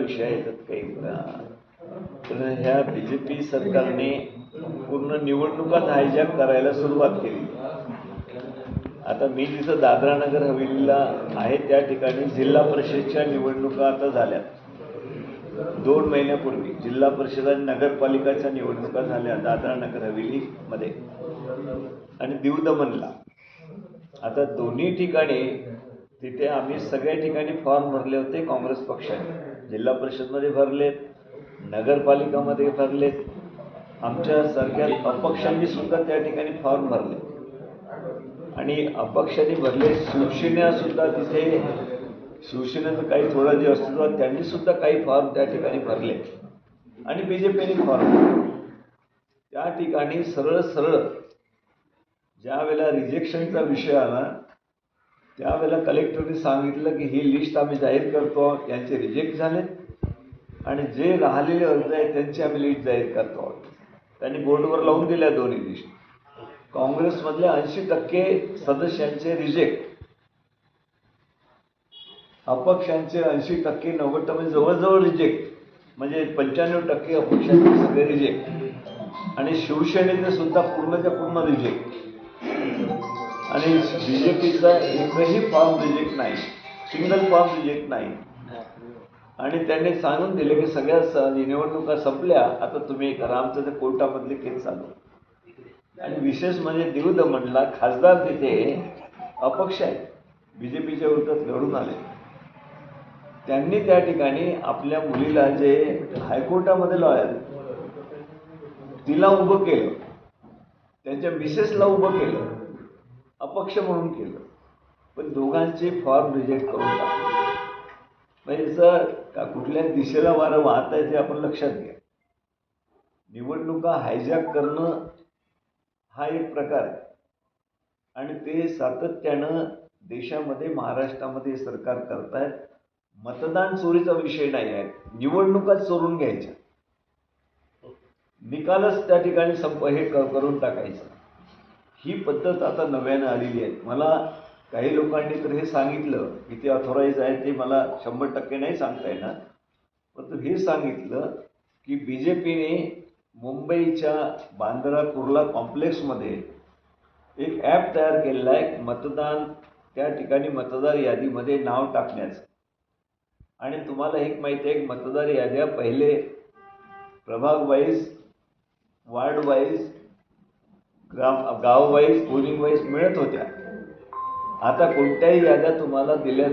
विषय आहे त्यात काही तर ह्या बीजेपी सरकारने पूर्ण निवडणुकाच हायजॅक करायला सुरुवात केली। आता मी जिथं दादरा नगर हवेलीला आहे त्या ठिकाणी जिल्हा परिषदच्या निवडणुका आता झाल्या। 2 महिन्यापूर्वी जिल्हा परिषद आणि नगरपालिकाच्या निवडणुका झाल्या दादरा नगर हवेलीमध्ये आणि दीव दमनला। आता दोन्ही ठिकाणी तिथे आम्ही सगळ्या ठिकाणी फॉर्म भरले होते काँग्रेस पक्षाने। जिल्हा परिषदमध्ये भरलेत, नगरपालिकामध्ये भरलेत, आमच्यासारख्या अपक्षांनी सुद्धा त्या ठिकाणी फॉर्म भरले आणि अपक्षांनी भरले। शिवसेना सुद्धा तिथे शिवसेनेचं काही थोडं जे अस्तित्व त्यांनी सुद्धा काही फॉर्म त्या ठिकाणी भरले आणि बीजेपीने फॉर्म भरले। त्या ठिकाणी सरळ सरळ ज्या वेळेला रिजेक्शनचा विषय आला त्यावेळेला कलेक्टरने सांगितलं की ही लिस्ट आम्ही जाहीर करतो, यांचे रिजेक्ट झाले आणि जे राहिलेले अर्ज आहेत त्यांची आम्ही लिस्ट जाहीर करतो। त्यांनी बोर्डवर लावून दिल्या दोन्ही लिस्ट। काँग्रेसमधल्या 80% सदस्यांचे रिजेक्ट, अपक्षांचे 80%, 90% जवळजवळ रिजेक्ट, म्हणजे 95% अपक्षांचे सगळे रिजेक्ट आणि शिवसेनेचे सुद्धा पूर्णच्या पूर्ण रिजेक्ट आणि बीजेपीचा एकही फॉर्म रिजेक्ट नाही, सिंगल फॉर्म रिजेक्ट नाही। आणि त्यांनी सांगून दिले की सगळ्या निवडणुका संपल्या, आता तुम्ही करा, आमचं ते कोर्टामधले केस चालू। आणि विशेष म्हणजे दीव दमनला खासदार तिथे अपक्ष आहेत, बीजेपीच्या विरोधात लढून आले। त्यांनी त्या ठिकाणी आपल्या मुलीला जे हायकोर्टामध्ये लॉयर तिला उभं केलं, त्यांच्या मिसेसला उभं केलं, अपक्ष म्हणून केलं, पण दोघांचे फॉर्म रिजेक्ट करून टाकले। म्हणजे सर का कुठल्या दिशेला वारं वाहत आहे ते आपण लक्षात घ्या। निवडणुका हायजॅक करणं हा एक प्रकार आहे आणि ते सातत्यानं देशामध्ये महाराष्ट्रामध्ये सरकार करतायत। मतदान चोरीचा विषय नाही आहे, निवडणुकाच चोरून घ्यायच्या, निकालच त्या ठिकाणी हे करून टाकायचं, ही पद्धत आता नव्यानं आलेली आहे। मला काही लोकांनी तर हे सांगितलं, किती ऑथोराईज आहे ते मला 100% नाही सांगता येणार, परंतु हे सांगितलं की बीजेपीने मुंबईच्या बांद्रा कुर्ला कॉम्प्लेक्समध्ये एक ॲप तयार केलेला आहे मतदान त्या ठिकाणी मतदार यादीमध्ये नाव टाकण्याचं। आणि तुम्हाला एक माहिती आहे, मतदार याद्या पहिले प्रभाग वाईज, वार्ड वाईज, गाव वाईज, पोलिंग वाईज मिळत होत्या। आता कोणत्याही याद्या तुम्हाला दिल्या